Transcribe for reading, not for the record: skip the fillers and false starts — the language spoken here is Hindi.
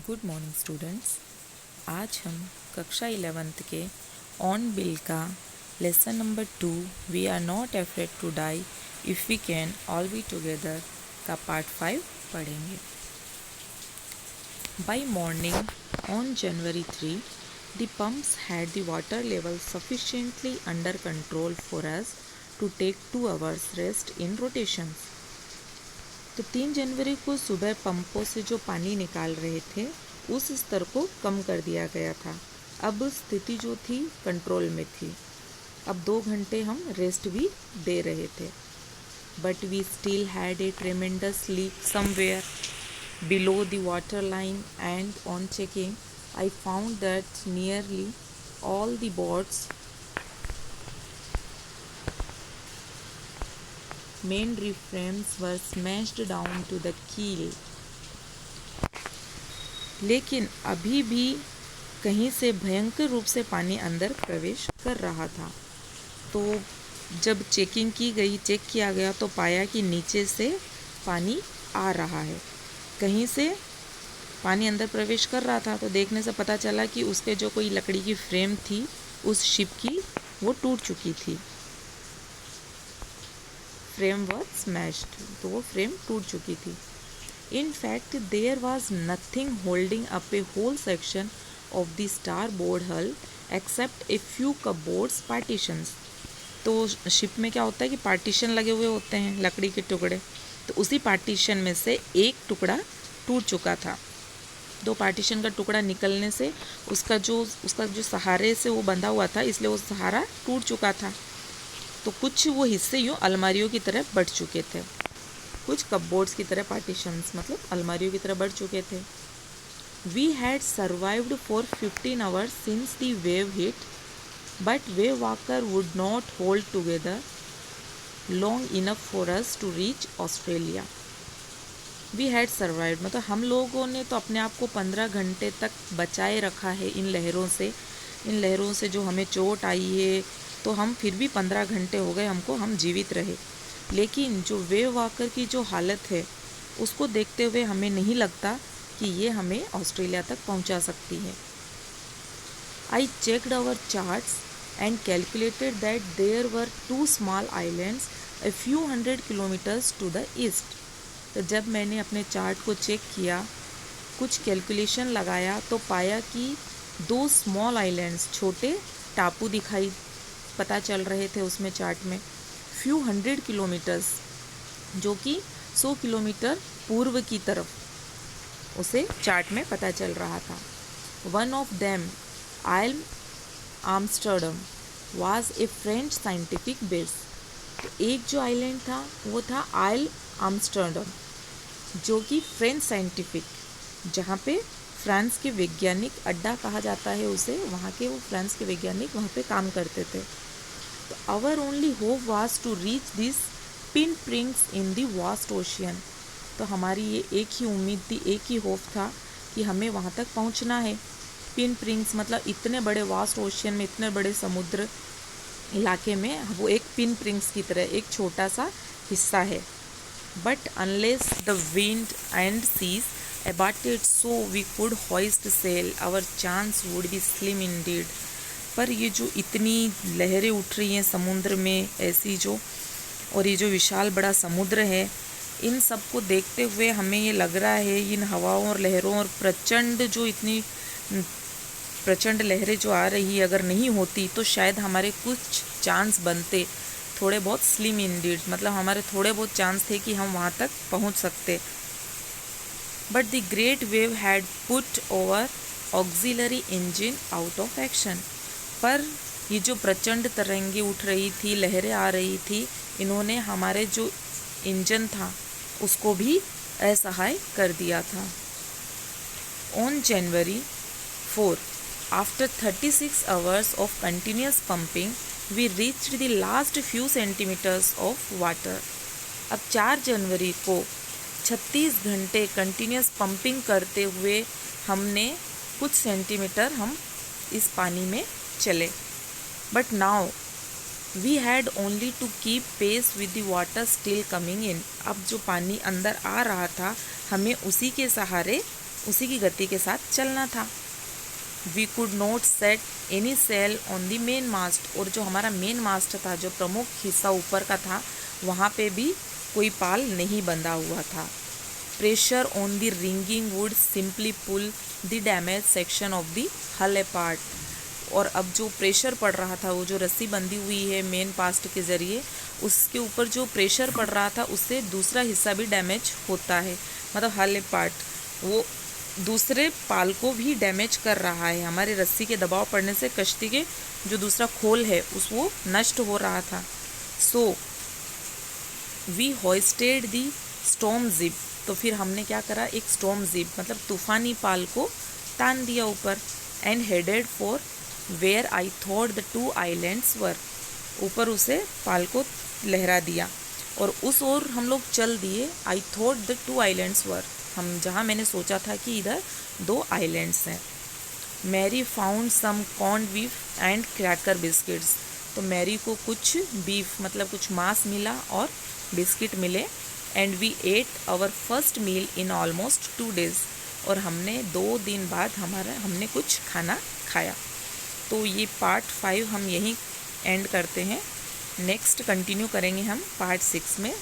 Good morning students. आज हम कक्षा 11th के ऑन बिल का lesson number 2 we are not afraid to die if we can all be together का पार्ट 5 पढ़ेंगे। By morning on January 3 the pumps had the water level sufficiently under control for us to take 2 hours rest in rotations। तो 3 जनवरी को सुबह पंपों से जो पानी निकाल रहे थे उस स्तर को कम कर दिया गया था। अब स्थिति जो थी कंट्रोल में थी। अब 2 घंटे हम रेस्ट भी दे रहे थे। But we still had a tremendous leak somewhere below the water line and on checking I found that nearly all the boards main reframes were smashed down to the keel। लेकिन अभी भी कहीं से भयंकर रूप से पानी अंदर प्रवेश कर रहा था। तो जब चेक किया गया तो पाया कि नीचे से पानी आ रहा है, कहीं से पानी अंदर प्रवेश कर रहा था। तो देखने से पता चला कि उसके जो कोई लकड़ी की फ्रेम थी उस शिप की वो टूट चुकी थी। फ्रेम वॉज स्मैश्ड, तो वो फ्रेम टूट चुकी थी। In fact there was nothing holding up a whole section of the starboard hull except a few cupboards partitions. तो शिप में क्या होता है कि पार्टीशन लगे हुए होते हैं, लकड़ी के टुकड़े। तो उसी पार्टीशन में से एक टुकड़ा टूट चुका था। 2 पार्टीशन का टुकड़ा निकलने से उसका जो सहारे से वो बंधा हुआ था, इसलिए वो सहारा टूट चुका था। तो कुछ वो हिस्से यूँ अलमारियों की तरह बढ़ चुके थे, कुछ कपबोर्ड्स की तरह पार्टीशंस मतलब अलमारियों की तरह बढ़ चुके थे। We had survived for 15 hours since the wave hit, but wave walker would not hold together long enough for us to reach Australia. We had survived मतलब हम लोगों ने तो अपने आप को 15 घंटे तक बचाए रखा है इन लहरों से जो हमें चोट आई है। तो हम फिर भी 15 घंटे हो गए हमको, हम जीवित रहे। लेकिन जो वेव वॉकर की जो हालत है उसको देखते हुए हमें नहीं लगता कि ये हमें ऑस्ट्रेलिया तक पहुंचा सकती है। I checked our charts and calculated that there were 2 small islands a few 100 kilometres to the east. तो जब मैंने अपने चार्ट को चेक किया, कुछ कैलकुलेशन लगाया, तो पाया कि 2 स्मॉल आइलैंड्स छोटे टापू पता चल रहे थे उसमें चार्ट में, फ्यू 100 किलोमीटर्स, जो कि 100 किलोमीटर पूर्व की तरफ उसे चार्ट में पता चल रहा था। One of them isle Amsterdam was a French scientific base. तो एक जो आइलैंड था वो था आइल आर्मस्टर्डम, जो कि फ्रेंच साइंटिफिक, जहाँ पे फ्रांस के वैज्ञानिक अड्डा कहा जाता है उसे, वहाँ के वो फ्रांस के वैज्ञानिक वहाँ पे काम करते थे। तो our only hope was to reach this pin prints in the vast ocean. तो हमारी ये एक ही उम्मीद थी, एक ही होप था कि हमें वहाँ तक पहुँचना है। पिन प्रिंट्स मतलब इतने बड़े वास्ट ओशियन में, इतने बड़े समुद्र इलाके में वो एक पिन प्रिंट्स की तरह एक छोटा सा हिस्सा है। But unless the wind and seas abated so we could hoist sail our chance would be slim indeed। पर ये जो इतनी लहरें उठ रही हैं समुद्र में ऐसी जो, और ये जो विशाल बड़ा समुद्र है, इन सब को देखते हुए हमें ये लग रहा है इन हवाओं और लहरों और इतनी प्रचंड लहरें जो आ रही है, अगर नहीं होती तो शायद हमारे कुछ चांस बनते, थोड़े बहुत स्लिम इंडीड मतलब हमारे थोड़े बहुत चांस थे कि हम वहाँ तक पहुँच सकते। But the great wave had put over auxiliary engine out of action. पर ये जो प्रचंड तरंगे उठ रही थी, लहरें आ रही थी, इन्होंने हमारे जो इंजन था उसको भी असहाय कर दिया था। On January 4 after 36 hours of continuous pumping we reached the last few centimetres of water. अब 4 जनवरी को 36 घंटे कंटिन्यूस पंपिंग करते हुए हमने कुछ सेंटीमीटर हम इस पानी में चले। But now we had only to keep pace with the water still coming in. अब जो पानी अंदर आ रहा था हमें उसी के सहारे उसी की गति के साथ चलना था। We could not set any sail on the main mast, और जो हमारा मेन मास्ट था, जो प्रमुख हिस्सा ऊपर का था, वहाँ पे भी कोई पाल नहीं बंधा हुआ था। Pressure on the rigging would simply pull the damage section of the hull apart, और अब जो प्रेशर पड़ रहा था, वो जो रस्सी बंधी हुई है मेन मास्ट के ज़रिए, उसके ऊपर जो प्रेशर पड़ रहा था उससे दूसरा हिस्सा भी डैमेज होता है, मतलब हल पार्ट वो दूसरे पाल को भी डैमेज कर रहा है। हमारे रस्सी के दबाव पड़ने से कश्ती के जो दूसरा खोल है वो नष्ट हो रहा था। So we hoisted the storm jib, तो फिर हमने क्या करा, एक स्टॉर्म जिप मतलब तूफानी पाल को तान दिया ऊपर। And headed for where I thought the two islands were, ऊपर उसे पाल को लहरा दिया और उस ओर हम लोग चल दिए। I thought the two islands were, हम जहाँ मैंने सोचा था कि इधर 2 आइलैंड्स हैं। Mary found some corn beef and cracker biscuits, तो मैरी को कुछ बीफ मतलब कुछ मांस मिला और बिस्किट मिले। And we ate our first meal in almost 2 days, और हमने 2 दिन बाद हमने कुछ खाना खाया। तो ये पार्ट 5 हम यहीं एंड करते हैं। नेक्स्ट कंटिन्यू करेंगे हम पार्ट 6 में।